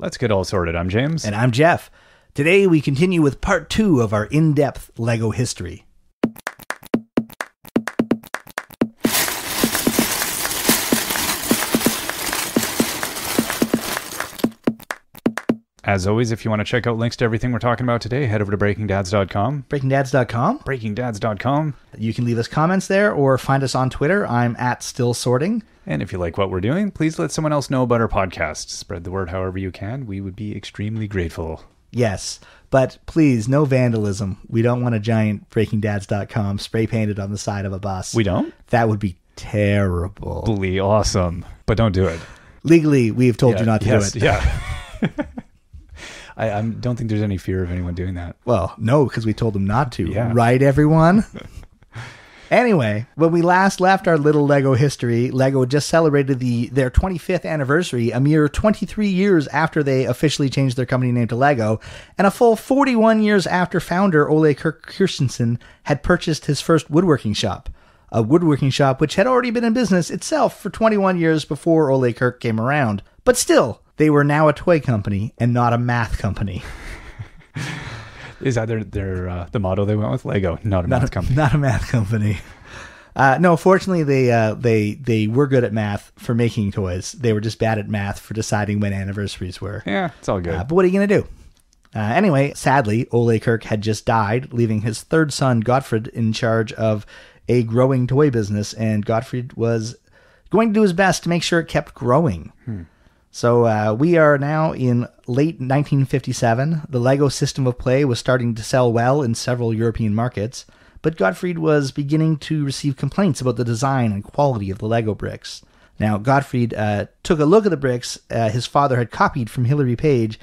Let's get all sorted. I'm James. And I'm Jeff. Today we continue with part 2 of our in-depth LEGO history. As always, if you want to check out links to everything we're talking about today, head over to breakingdads.com. Breakingdads.com. Breakingdads.com. You can leave us comments there or find us on Twitter. I'm at StillSorting. And if you like what we're doing, please let someone else know about our podcast. Spread the word however you can. We would be extremely grateful. Yes, but please, no vandalism. We don't want a giant breakingdads.com spray painted on the side of a bus. We don't? That would be terrible. Awesome. But don't do it. Legally, we've told you not to do it. Yeah. I don't think there's any fear of anyone doing that. Well, no, because we told them not to. Yeah. Right, everyone? Anyway, when we last left our little LEGO history, LEGO just celebrated their 25th anniversary, a mere 23 years after they officially changed their company name to LEGO, and a full 41 years after founder Ole Kirk Christensen had purchased his first woodworking shop. A woodworking shop which had already been in business itself for 21 years before Ole Kirk came around. But still, they were now a toy company and not a math company. Is that the motto they went with? Lego, not a math company. Not a math company. No, fortunately, they were good at math for making toys. They were just bad at math for deciding when anniversaries were. Yeah, it's all good. But what are you going to do? Anyway, sadly, Ole Kirk had just died, leaving his third son, Gottfried, in charge of a growing toy business, and Gottfried was going to do his best to make sure it kept growing. So we are now in late 1957. The LEGO system of play was starting to sell well in several European markets, but Gottfried was beginning to receive complaints about the design and quality of the LEGO bricks. Now, Gottfried took a look at the bricks his father had copied from Hilary Page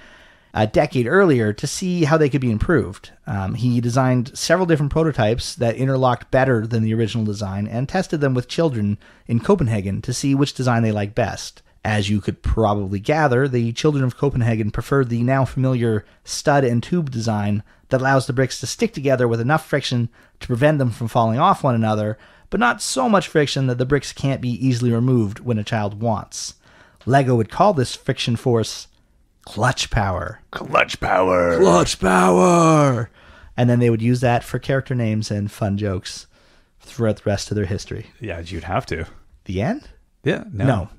a decade earlier to see how they could be improved. He designed several different prototypes that interlocked better than the original design and tested them with children in Copenhagen to see which design they liked best. As you could probably gather, the children of Copenhagen preferred the now familiar stud and tube design that allows the bricks to stick together with enough friction to prevent them from falling off one another, but not so much friction that the bricks can't be easily removed when a child wants. LEGO would call this friction force clutch power. Clutch power. Clutch power! And then they would use that for character names and fun jokes throughout the rest of their history. Yeah, you'd have to. The end? Yeah, No.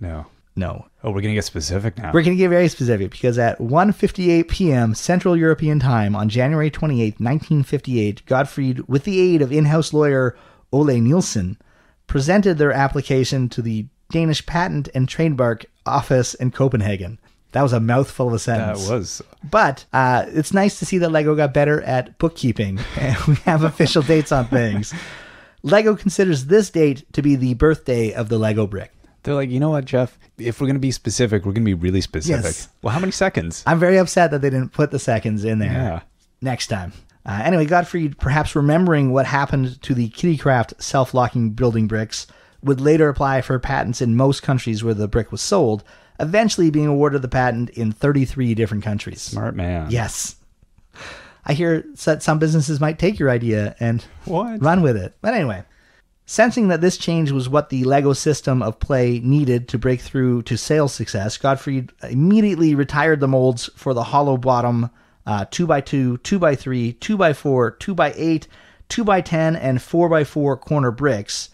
Oh, we're going to get specific now. We're going to get very specific because at 1:58 p.m. Central European Time on January 28, 1958, Gottfried, with the aid of in-house lawyer Ole Nielsen, presented their application to the Danish Patent and Trademark Office in Copenhagen. That was a mouthful of a sentence. That was. But it's nice to see that LEGO got better at bookkeeping, and we have official dates on things. LEGO considers this date to be the birthday of the LEGO brick. They're like, you know what, Jeff? If we're going to be specific, we're going to be really specific. Yes. Well, how many seconds? I'm very upset that they didn't put the seconds in there. Yeah. Next time. Anyway, Gottfried, perhaps remembering what happened to the Kittycraft self-locking building bricks, would later apply for patents in most countries where the brick was sold, eventually being awarded the patent in 33 different countries. Smart man. Yes. I hear that some businesses might take your idea and run with it. But anyway, sensing that this change was what the LEGO system of play needed to break through to sales success, Gottfried immediately retired the molds for the hollow bottom 2x2, 2x3, 2x4, 2x8, 2x10, and 4x4 corner bricks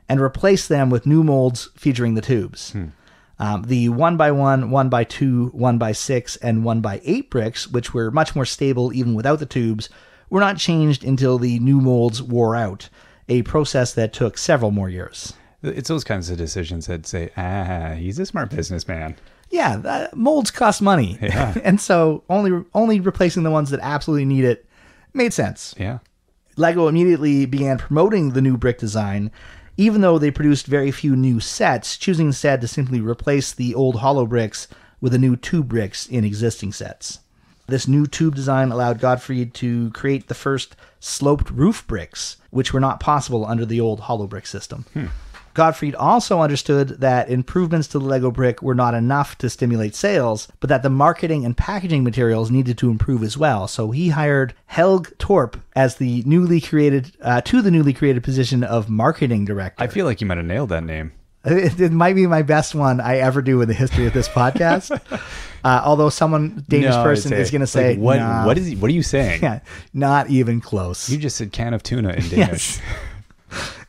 and replaced them with new molds featuring the tubes. The 1x1, 1x2, 1x6, and 1x8 bricks, which were much more stable even without the tubes, were not changed until the new molds wore out, a process that took several more years. It's those kinds of decisions that say, he's a smart businessman. Yeah, molds cost money. Yeah. And so only replacing the ones that absolutely need it made sense. Yeah. LEGO immediately began promoting the new brick design, even though they produced very few new sets, choosing instead to simply replace the old hollow bricks with the new tube bricks in existing sets. This new tube design allowed Gottfried to create the first sloped roof bricks, which were not possible under the old hollow brick system. Gottfried also understood that improvements to the LEGO brick were not enough to stimulate sales, but that the marketing and packaging materials needed to improve as well. So he hired Helge Torp as the newly created position of marketing director. I feel like you might have nailed that name. It might be my best one I ever do in the history of this podcast. Although some Danish person is going to say, like, nah, what are you saying? Yeah, not even close. You just said can of tuna in Danish. Yes.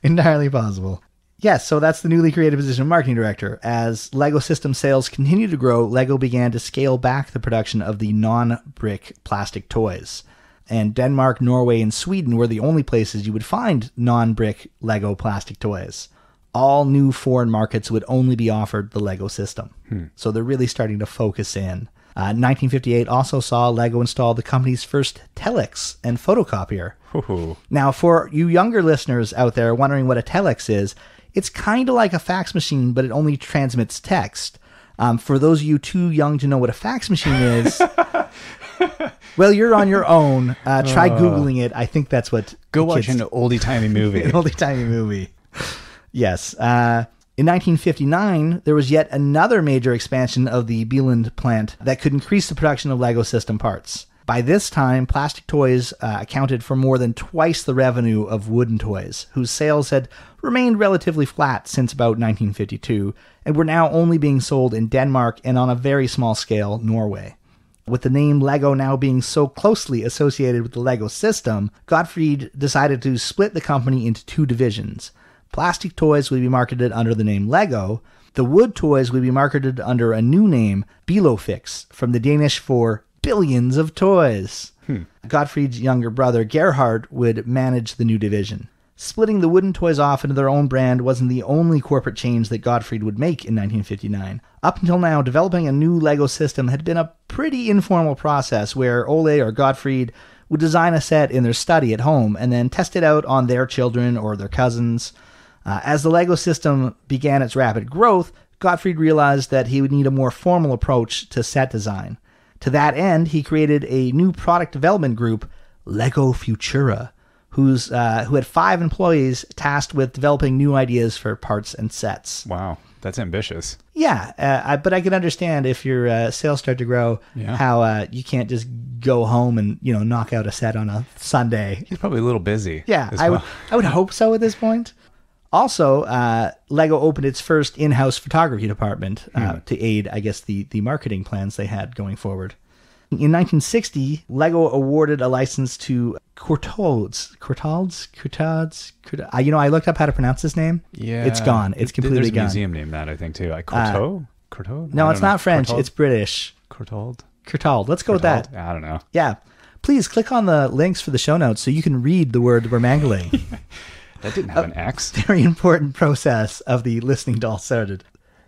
Entirely possible. Yes, so that's the newly created position of marketing director. As Lego system sales continued to grow, Lego began to scale back the production of the non-brick plastic toys. And Denmark, Norway, and Sweden were the only places you would find non-brick Lego plastic toys. All new foreign markets would only be offered the Lego system. So they're really starting to focus in. 1958 also saw Lego install the company's first telex and photocopier. Ooh. Now, for you younger listeners out there wondering what a telex is, it's kind of like a fax machine, but it only transmits text. For those of you too young to know what a fax machine is, well, you're on your own. Try Googling it. I think that's what... Go watch an oldie-timey movie. An oldie-timey movie. Yes. In 1959, there was yet another major expansion of the Bieland plant that could increase the production of Lego system parts. By this time, plastic toys accounted for more than twice the revenue of wooden toys, whose sales had remained relatively flat since about 1952, and were now only being sold in Denmark and on a very small scale, Norway. With the name Lego now being so closely associated with the Lego system, Gottfried decided to split the company into two divisions. Plastic toys would be marketed under the name Lego. The wood toys would be marketed under a new name, Bilofix, from the Danish for billions of toys. Gottfried's younger brother, Gerhard, would manage the new division. Splitting the wooden toys off into their own brand wasn't the only corporate change that Gottfried would make in 1959. Up until now, developing a new Lego system had been a pretty informal process where Ole or Gottfried would design a set in their study at home and then test it out on their children or their cousins. As the Lego system began its rapid growth, Gottfried realized that he would need a more formal approach to set design. To that end, he created a new product development group, Lego Futura, who had 5 employees tasked with developing new ideas for parts and sets. Wow, that's ambitious. Yeah, but I can understand if your sales start to grow, how you can't just go home and knock out a set on a Sunday. He's probably a little busy. Yeah, I would hope so at this point. Also, Lego opened its first in-house photography department to aid, I guess, the marketing plans they had going forward. In 1960, Lego awarded a license to Courtaulds. I looked up how to pronounce this name. Yeah. It's gone. It's completely There's a gone. museum named that, I think, too. Courtauld? Courtauld? No, it's not French. Courtauld? It's British. Courtauld? Courtauld. Let's go with that. I don't know. Yeah. Please click on the links for the show notes so you can read the word we're mangling. That didn't have an X. Very important process of the listening to all started.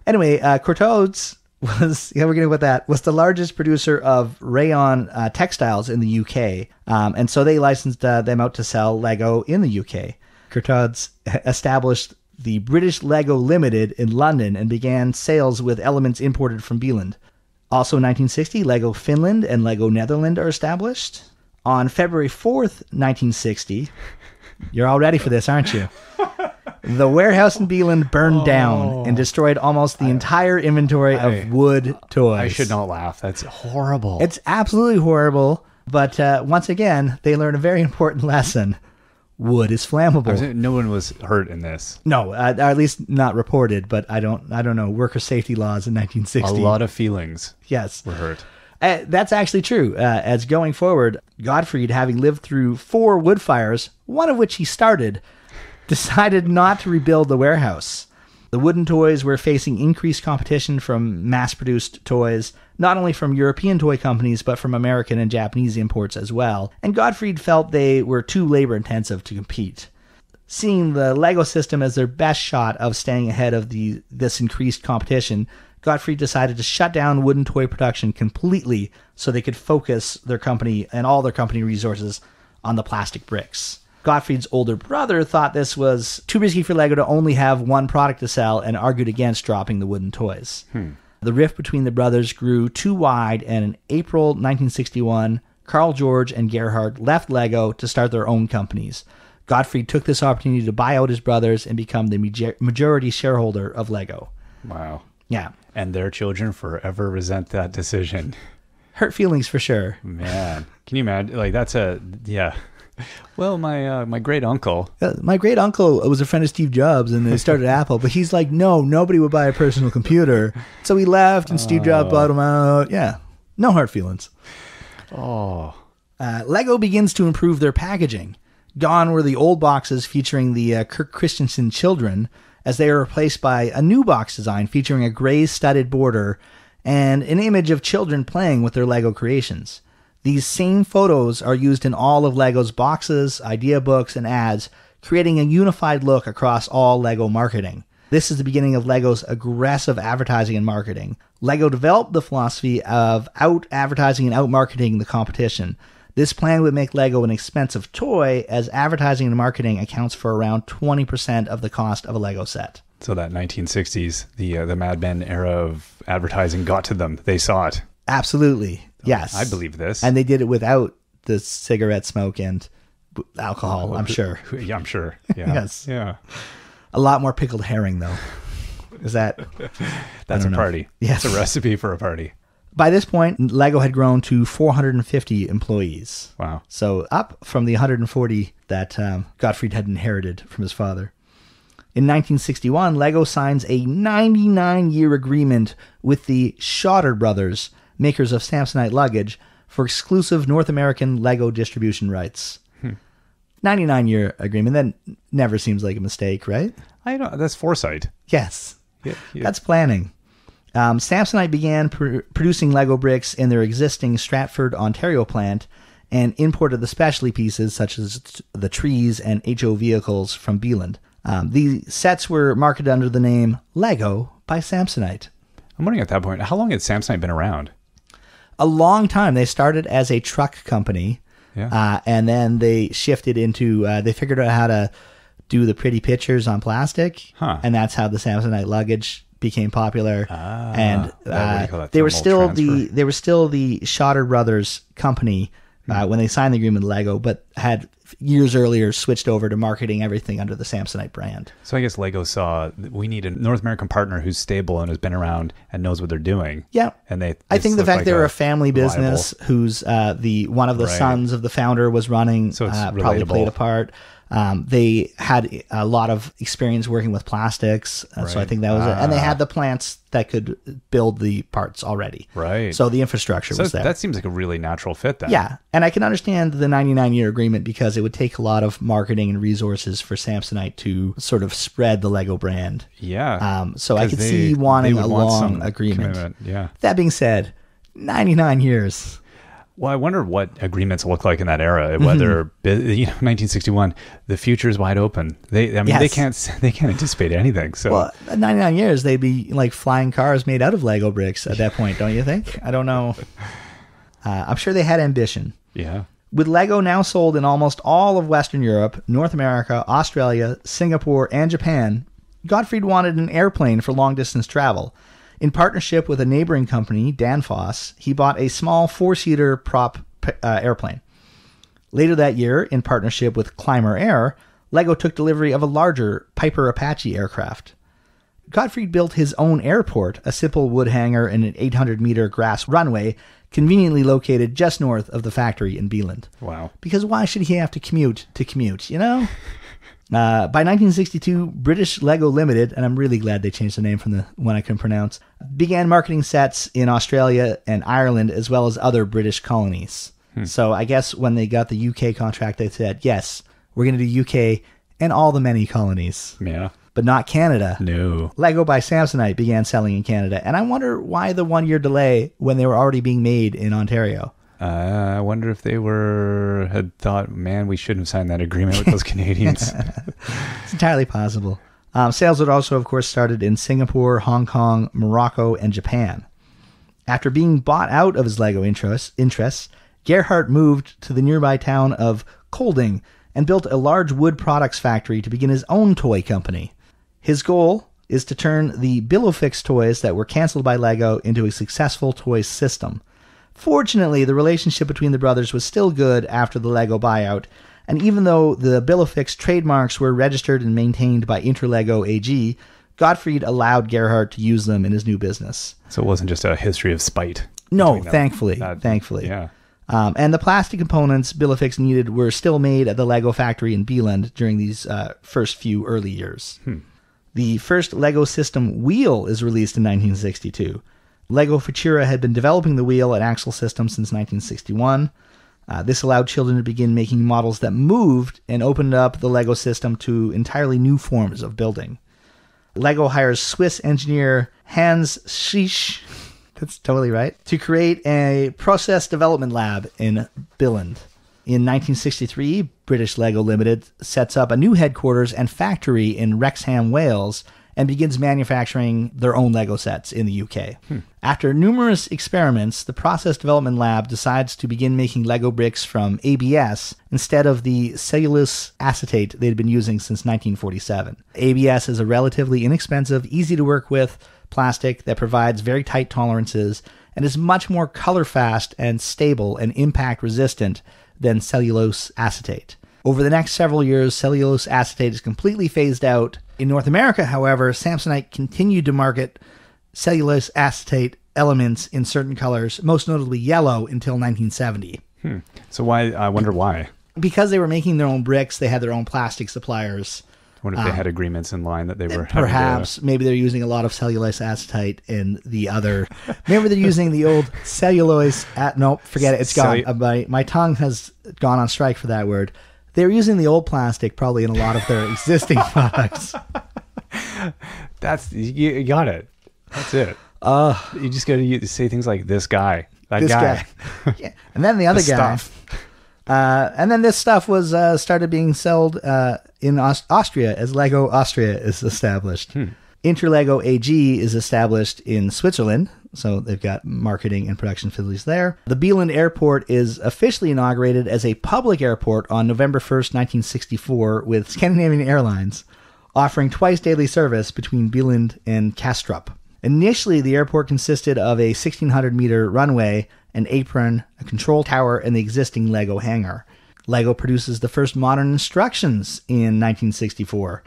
Anyway, Courtaulds was the largest producer of rayon textiles in the UK, and so they licensed them out to sell Lego in the UK. Courtaulds established the British Lego Limited in London and began sales with elements imported from Bieland. Also in 1960, Lego Finland and Lego Netherlands are established. On February 4th, 1960... You're all ready for this, aren't you? The warehouse in Bieland burned down and destroyed almost the entire inventory of wood toys. I should not laugh. That's horrible. It's absolutely horrible. But once again, they learned a very important lesson. Wood is flammable. No one was hurt in this. No, or at least not reported. But I don't know. Worker safety laws in 1960. A lot of feelings. Yes. Were hurt. That's actually true. As going forward, Gottfried, having lived through 4 wood fires, one of which he started, decided not to rebuild the warehouse. The wooden toys were facing increased competition from mass-produced toys, not only from European toy companies, but from American and Japanese imports as well, and Gottfried felt they were too labor-intensive to compete. Seeing the Lego system as their best shot of staying ahead of this increased competition, Gottfried decided to shut down wooden toy production completely so they could focus their company and all their company resources on the plastic bricks. Gottfried's older brother thought this was too risky for Lego to only have one product to sell and argued against dropping the wooden toys. The rift between the brothers grew too wide, and in April 1961, Carl George and Gerhard left Lego to start their own companies. Gottfried took this opportunity to buy out his brothers and become the majority shareholder of Lego. Wow. Yeah. And their children forever resent that decision. Hurt feelings for sure. Man. Can you imagine? Like, that's Well, my great uncle. My great uncle was a friend of Steve Jobs, and they started Apple. But he's like, no, nobody would buy a personal computer. So he left, and Steve Jobs bought him out. Yeah, no hard feelings. Oh, Lego begins to improve their packaging. Gone were the old boxes featuring the Kirk Christensen children, as they are replaced by a new box design featuring a gray studded border and an image of children playing with their Lego creations. These same photos are used in all of Lego's boxes, idea books, and ads, creating a unified look across all Lego marketing. This is the beginning of Lego's aggressive advertising and marketing. Lego developed the philosophy of out-advertising and out-marketing the competition. This plan would make Lego an expensive toy, as advertising and marketing accounts for around 20% of the cost of a Lego set. so that 1960s, the Mad Men era of advertising got to them. They saw it. Absolutely. Yes. I believe this. And they did it without the cigarette smoke and alcohol, I'm sure. Yeah, I'm sure. Yeah. Yes. Yeah. A lot more pickled herring, though. Is that... That's a party. Yes. It's a recipe for a party. By this point, Lego had grown to 450 employees. Wow. So up from the 140 that Gottfried had inherited from his father. In 1961, Lego signs a 99-year agreement with the Schotter brothers, makers of Samsonite luggage, for exclusive North American Lego distribution rights. 99-year agreement. That never seems like a mistake, right? I know. That's foresight. Yes. Yeah. That's planning. Samsonite began producing Lego bricks in their existing Stratford, Ontario plant and imported the specialty pieces such as the trees and HO vehicles from Beeland. The sets were marketed under the name Lego by Samsonite. I'm wondering at that point, how long had Samsonite been around? A long time. They started as a truck company, Yeah. and then they shifted into, they figured out how to do the pretty pictures on plastic, and that's how the Samsonite luggage became popular. And what do you call that? they were Thermal still the Schotter brothers company when they signed the agreement with Lego, but had years earlier switched over to marketing everything under the Samsonite brand. So I guess Lego saw we need a North American partner who's stable and has been around and knows what they're doing. Yeah. And I think the fact they were a family business whose one of the sons of the founder was running So it's probably relatable. played a part. They had a lot of experience working with plastics, so I think that was it. And they had the plants that could build the parts already. Right. So the infrastructure was there. That seems like a really natural fit then. Yeah, and I can understand the 99-year agreement because it would take a lot of marketing and resources for Samsonite to sort of spread the Lego brand. Yeah. So I 'Cause could see wanting they a would want long some agreement. commitment. Yeah. That being said, 99 years. Well, I wonder what agreements look like in that era. Whether 1961, the future is wide open. They Yes. they can't anticipate anything. So Well, 99 years, they'd be like flying cars made out of Lego bricks at that point, don't you think? I don't know. I'm sure they had ambition. yeah. With Lego now sold in almost all of Western Europe, North America, Australia, Singapore, and Japan, Gottfried wanted an airplane for long-distance travel. In partnership with a neighboring company, Danfoss, he bought a small four-seater prop airplane. Later that year, in partnership with Climber Air, Lego took delivery of a larger Piper Apache aircraft. Gottfried built his own airport, a simple wood hangar and an 800-meter grass runway, conveniently located just north of the factory in Beeland. Wow. Because why should he have to commute, you know? By 1962, British Lego Limited, and I'm really glad they changed the name from the one I can pronounce, began marketing sets in Australia and Ireland as well as other British colonies. So I guess when they got the UK contract, they said, yes, we're going to do UK and all the many colonies, Yeah. but not Canada. No. Lego by Samsonite began selling in Canada, and I wonder why the 1-year delay when they were already being made in Ontario. I wonder if they had thought, man, we shouldn't have signed that agreement with those Canadians. It's entirely possible. Sales would also, of course, started in Singapore, Hong Kong, Morocco, and Japan. After being bought out of his Lego interests, Gerhardt moved to the nearby town of Kolding and built a large wood products factory to begin his own toy company. His goal is to turn the Billowfix toys that were canceled by Lego into a successful toy system. Fortunately, the relationship between the brothers was still good after the Lego buyout, and even though the Billowfix trademarks were registered and maintained by Interlego AG, Gottfried allowed Gerhardt to use them in his new business. So it wasn't just a history of spite. No, between them. thankfully. Thankfully. Yeah. And the plastic components Billifix needed were still made at the Lego factory in Bieland during these first few early years. The first Lego system wheel is released in 1962. Lego Futura had been developing the wheel at Axle Systems since 1961. This allowed children to begin making models that moved and opened up the Lego system to entirely new forms of building. Lego hires Swiss engineer Hans Schiech, that's totally right, to create a process development lab in Bieland. In 1963, British Lego Limited sets up a new headquarters and factory in Wrexham, Wales, and begins manufacturing their own Lego sets in the UK. After numerous experiments, the Process Development Lab decides to begin making Lego bricks from ABS instead of the cellulose acetate they'd been using since 1947. ABS is a relatively inexpensive, easy to work with plastic that provides very tight tolerances and is much more color fast and stable and impact resistant than cellulose acetate. Over the next several years, cellulose acetate is completely phased out. In North America, however, Samsonite continued to market cellulose acetate elements in certain colors, most notably yellow, until 1970. So why? I wonder why. Because they were making their own bricks, they had their own plastic suppliers. I wonder if they had agreements in line that they were perhaps maybe they're using a lot of cellulose acetate in the other. Maybe they're using the old cellulose. Nope, forget it. It's gone. My tongue has gone on strike for that word. They're using the old plastic probably in a lot of their existing products. That's you got it. That's it. You just got to say things like this guy, that guy. Yeah. And then the other guy. And then this stuff was started being sold in Austria as Lego Austria is established. Interlego AG is established in Switzerland, so they've got marketing and production facilities there. The Bieland Airport is officially inaugurated as a public airport on November 1st, 1964, with Scandinavian Airlines offering twice daily service between Bieland and Kastrup. Initially, the airport consisted of a 1,600-meter runway, an apron, a control tower, and the existing Lego hangar. Lego produces the first modern instructions in 1964.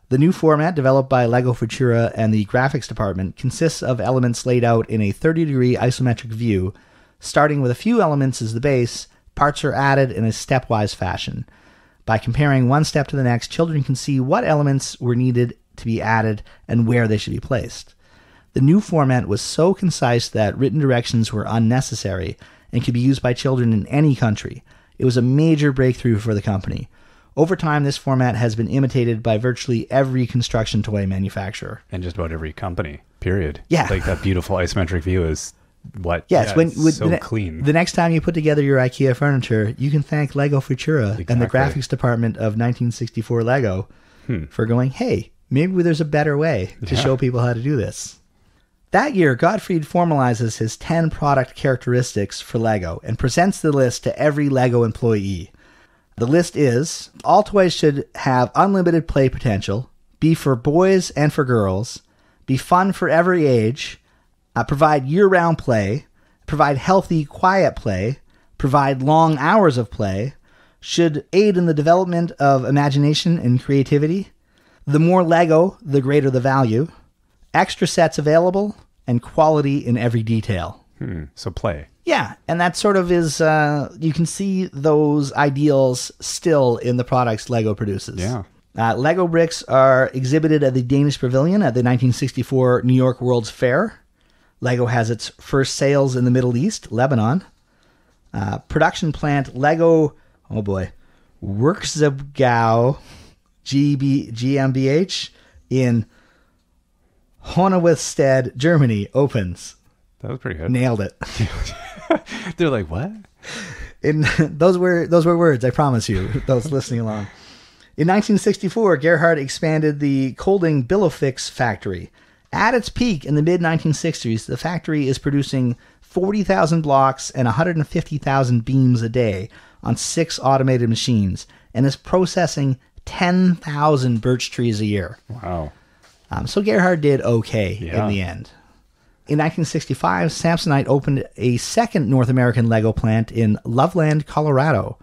The new format, developed by Lego Futura and the graphics department, consists of elements laid out in a 30-degree isometric view. Starting with a few elements as the base, parts are added in a stepwise fashion. By comparing one step to the next, children can see what elements were needed to be added and where they should be placed. The new format was so concise that written directions were unnecessary and could be used by children in any country. It was a major breakthrough for the company. Over time, this format has been imitated by virtually every construction toy manufacturer. And just about every company, period. Yeah. Like that beautiful isometric view is what? Yes, it's so clean. The next time you put together your IKEA furniture, you can thank Lego Futura and the graphics department of 1964 Lego for going, hey, maybe there's a better way to show people how to do this. That year, Gottfried formalizes his 10 product characteristics for Lego and presents the list to every Lego employee. The list is, all toys should have unlimited play potential, be for boys and for girls, be fun for every age, provide year-round play, provide healthy, quiet play, provide long hours of play, should aid in the development of imagination and creativity. The more Lego, the greater the value. Extra sets available, and quality in every detail. So play. Yeah, and that sort of is, you can see those ideals still in the products Lego produces. Yeah. Lego bricks are exhibited at the Danish Pavilion at the 1964 New York World's Fair. Lego has its first sales in the Middle East, Lebanon. Production plant Lego, Werkzeugbau GmbH in Honnewitzstedt, Germany opens. That was pretty good. Nailed it. They're like, what? Those were words, I promise you, those listening along. In 1964, Gerhard expanded the Kolding Billofix factory. At its peak in the mid-1960s, the factory is producing 40,000 blocks and 150,000 beams a day on 6 automated machines and is processing 10,000 birch trees a year. Wow. So Gerhard did okay in the end. In 1965, Samsonite opened a second North American Lego plant in Loveland, Colorado.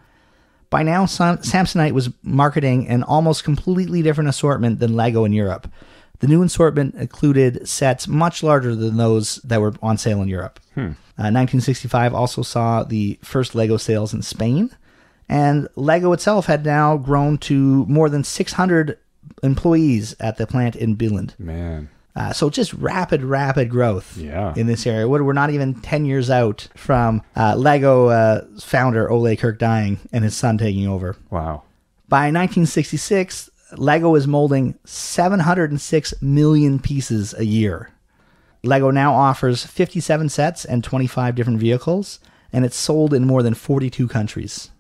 By now, Samsonite was marketing an almost completely different assortment than Lego in Europe. The new assortment included sets much larger than those that were on sale in Europe. 1965 also saw the first Lego sales in Spain, and Lego itself had now grown to more than 600 employees at the plant in Billund. Man. So just rapid growth in this area. We're not even 10 years out from Lego founder Ole Kirk dying and his son taking over. Wow. By 1966, Lego is molding 706 million pieces a year. Lego now offers 57 sets and 25 different vehicles, and it's sold in more than 42 countries.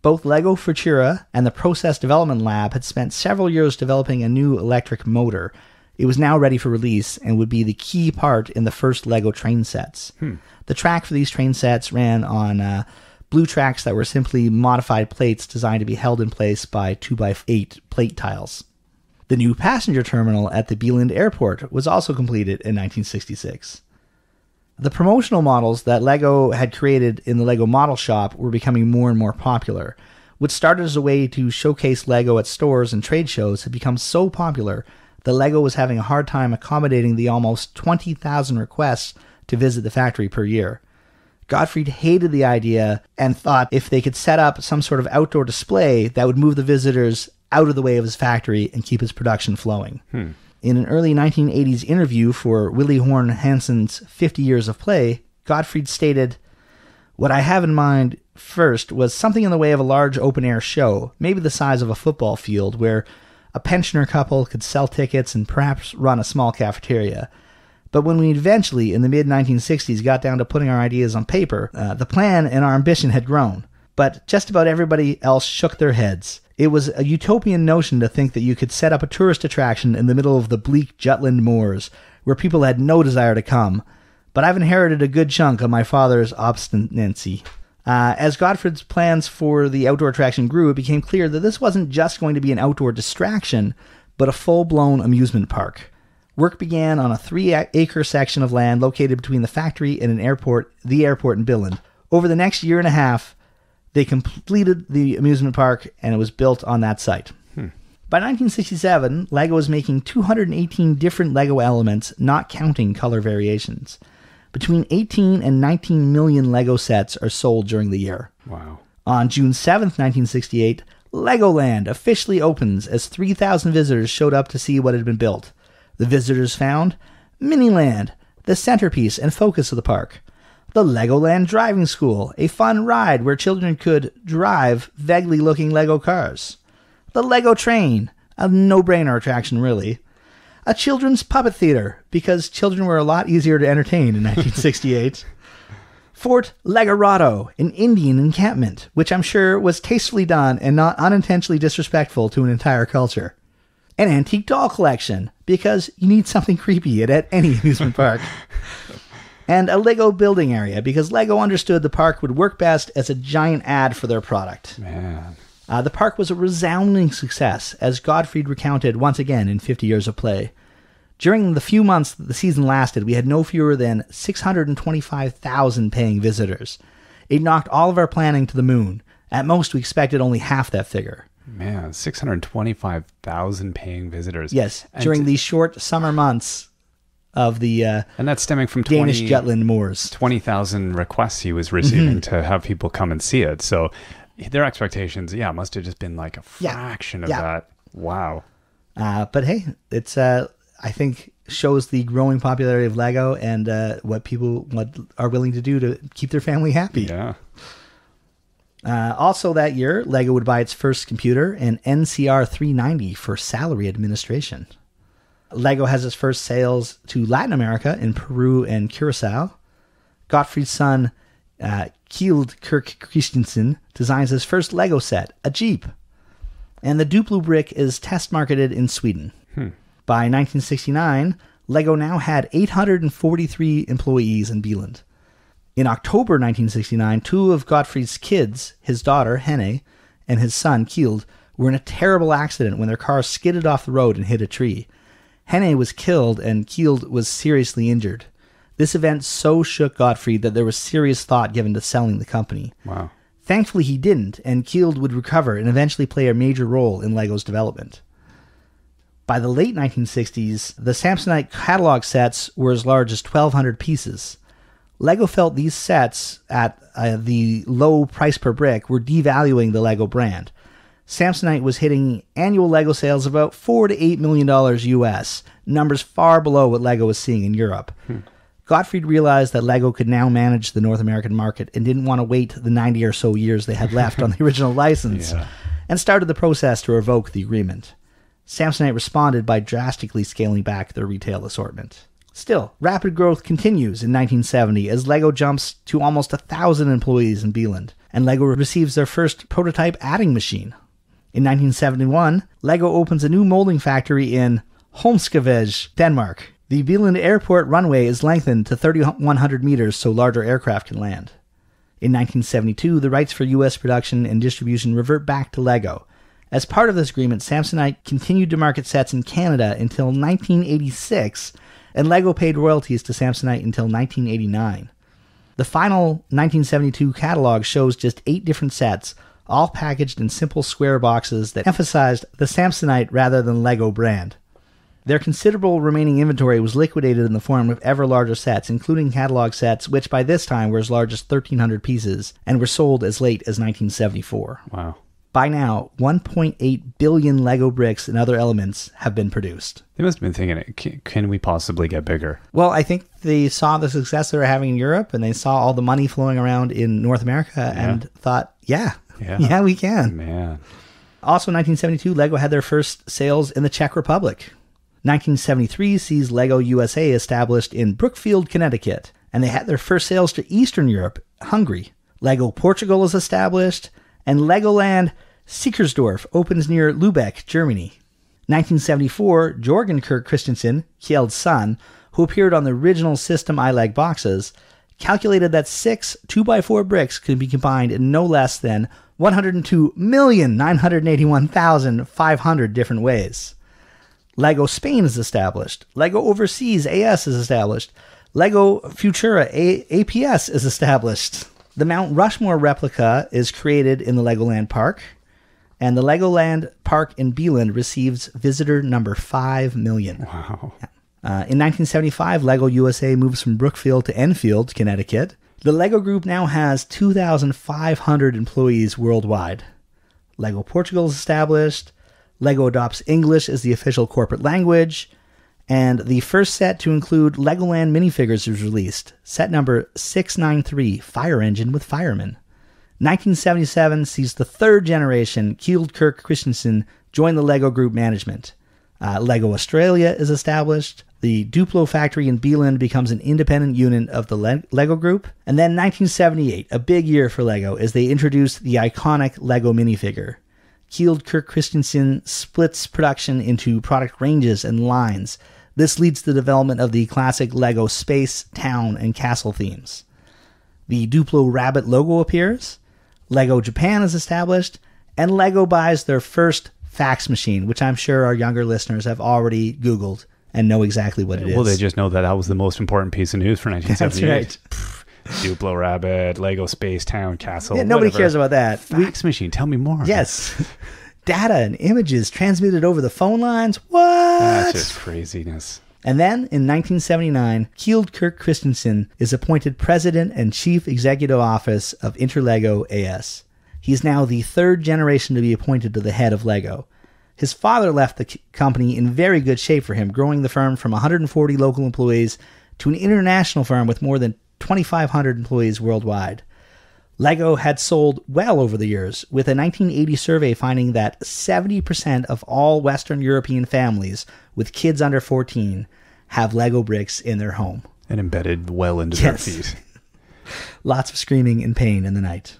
Both Lego Futura and the Process Development Lab had spent several years developing a new electric motor. It was now ready for release and would be the key part in the first Lego train sets. The track for these train sets ran on blue tracks that were simply modified plates designed to be held in place by 2x8 plate tiles. The new passenger terminal at the Billund Airport was also completed in 1966. The promotional models that Lego had created in the Lego Model Shop were becoming more and more popular. What started as a way to showcase Lego at stores and trade shows had become so popular that Lego was having a hard time accommodating the almost 20,000 requests to visit the factory per year. Gottfried hated the idea and thought if they could set up some sort of outdoor display that would move the visitors out of the way of his factory and keep his production flowing. In an early 1980s interview for Willy Horn Hansen's 50 Years of Play, Gottfried stated, "What I have in mind first was something in the way of a large open-air show, maybe the size of a football field, where a pensioner couple could sell tickets and perhaps run a small cafeteria. But when we eventually, in the mid-1960s, got down to putting our ideas on paper, the plan and our ambition had grown. But just about everybody else shook their heads. It was a utopian notion to think that you could set up a tourist attraction in the middle of the bleak Jutland moors, where people had no desire to come. But I've inherited a good chunk of my father's obstinacy." As Gottfried's plans for the outdoor attraction grew, it became clear that this wasn't just going to be an outdoor distraction, but a full-blown amusement park. Work began on a 3-acre section of land located between the factory and the airport in Billund. Over the next year and a half, they completed the amusement park, and it was built on that site. By 1967, Lego was making 218 different Lego elements, not counting color variations. Between 18 and 19 million Lego sets are sold during the year. Wow. On June 7th, 1968, Legoland officially opens as 3,000 visitors showed up to see what had been built. The visitors found Miniland, the centerpiece and focus of the park. The Legoland Driving School, a fun ride where children could drive vaguely looking Lego cars. The Lego Train, a no-brainer attraction really. A children's puppet theater, because children were a lot easier to entertain in 1968. Fort Legorado, an Indian encampment, which I'm sure was tastefully done and not unintentionally disrespectful to an entire culture. An antique doll collection, because you need something creepy at any amusement park. And a Lego building area, because Lego understood the park would work best as a giant ad for their product. Man. The park was a resounding success, as Gottfried recounted once again in 50 Years of Play. During the few months that the season lasted, we had no fewer than 625,000 paying visitors. It knocked all of our planning to the moon. At most, we expected only half that figure. Man, 625,000 paying visitors. Yes, during these short summer months of the and that's stemming from Danish Jutland moors. 20,000 requests he was receiving to have people come and see it. So their expectations, must have just been like a fraction of that. Wow. But hey, it's I think shows the growing popularity of Lego and what people are willing to do to keep their family happy. Yeah. Also that year, Lego would buy its first computer, an NCR 390 for salary administration. Lego has its first sales to Latin America in Peru and Curacao. Gottfried's son, Kjeld Kirk Christensen, designs his first Lego set, a Jeep. And the Duplo brick is test marketed in Sweden. By 1969, Lego now had 843 employees in Billund. In October 1969, two of Gottfried's kids, his daughter, Henne, and his son, Kjeld, were in a terrible accident when their car skidded off the road and hit a tree. Henne was killed and Kjeld was seriously injured. This event so shook Gottfried that there was serious thought given to selling the company. Wow. Thankfully, he didn't, and Kjeld would recover and eventually play a major role in Lego's development. By the late 1960s, the Samsonite catalog sets were as large as 1,200 pieces. LEGO felt these sets, at the low price per brick, were devaluing the LEGO brand. Samsonite was hitting annual LEGO sales of about $4 to $8 million US, numbers far below what LEGO was seeing in Europe. Gottfried realized that LEGO could now manage the North American market and didn't want to wait the 90 or so years they had left on the original license, and started the process to revoke the agreement. Samsonite responded by drastically scaling back their retail assortment. Still, rapid growth continues in 1970 as LEGO jumps to almost 1,000 employees in Billund, and LEGO receives their first prototype adding machine. In 1971, LEGO opens a new molding factory in Holmskavej, Denmark. The Billund Airport runway is lengthened to 3,100 meters so larger aircraft can land. In 1972, the rights for U.S. production and distribution revert back to LEGO. As part of this agreement, Samsonite continued to market sets in Canada until 1986, and LEGO paid royalties to Samsonite until 1989. The final 1972 catalog shows just 8 different sets, all packaged in simple square boxes that emphasized the Samsonite rather than LEGO brand. Their considerable remaining inventory was liquidated in the form of ever larger sets, including catalog sets, which by this time were as large as 1,300 pieces, and were sold as late as 1974. Wow. By now, 1.8 billion LEGO bricks and other elements have been produced. They must have been thinking, can we possibly get bigger? Well, I think they saw the success they were having in Europe, and they saw all the money flowing around in North America, and thought, yeah, we can. Man. Also, in 1972, LEGO had their first sales in the Czech Republic. 1973 sees LEGO USA established in Brookfield, Connecticut, and they had their first sales to Eastern Europe, Hungary. LEGO Portugal is established, and Legoland Siekersdorf opens near Lübeck, Germany. 1974, Jorgen Kirk Christensen, Kjeld's son, who appeared on the original System iLeg boxes, calculated that 6 2x4 bricks could be combined in no less than 102,981,500 different ways. LEGO Spain is established. LEGO Overseas AS is established. LEGO Futura APS is established. The Mount Rushmore replica is created in the Legoland Park, and the Legoland Park in Billund receives visitor number 5 million. Wow. In 1975, LEGO USA moves from Brookfield to Enfield, Connecticut. The LEGO Group now has 2,500 employees worldwide. LEGO Portugal is established. LEGO adopts English as the official corporate language, and the first set to include Legoland minifigures was released, set number 693, Fire Engine with Fireman. 1977 sees the third generation, Kjeld Kirk Christensen, join the LEGO Group management. LEGO Australia is established. The Duplo factory in Billund becomes an independent unit of the LEGO Group. And then 1978, a big year for LEGO, as they introduced the iconic LEGO minifigure. Kjeld Kirk Christensen splits production into product ranges and lines. This leads to the development of the classic LEGO space, town, and castle themes. The Duplo Rabbit logo appears. LEGO Japan is established. And LEGO buys their first fax machine, which I'm sure our younger listeners have already Googled and know exactly what it is. Well, they just know that was the most important piece of news for 1978. That's right. Duplo Rabbit, Lego Space Town, Castle. Yeah, nobody whatever. cares about that. Fax machine. Tell me more. Yes. Data and images transmitted over the phone lines. What? That's just craziness. And then, in 1979, Kjeld Kirk Christensen is appointed President and Chief Executive Office of Interlego AS. He's now the third generation to be appointed to the head of LEGO. His father left the company in very good shape for him, growing the firm from 140 local employees to an international firm with more than 2,500 employees worldwide. LEGO had sold well over the years, with a 1980 survey finding that 70% of all Western European families with kids under 14 have LEGO bricks in their home. And embedded well into their feet. Lots of screaming and pain in the night.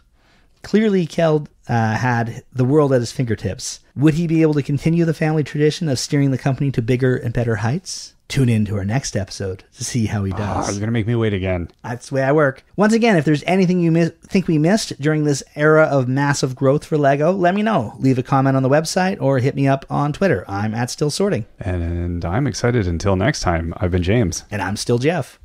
Clearly, Kjeld had the world at his fingertips. Would he be able to continue the family tradition of steering the company to bigger and better heights? Tune in to our next episode to see how he does. You're going to make me wait again. That's the way I work. Once again, if there's anything you think we missed during this era of massive growth for LEGO, let me know. Leave a comment on the website or hit me up on Twitter. I'm @StillSorting. And I'm excited. Until next time, I've been James. And I'm still Jeff.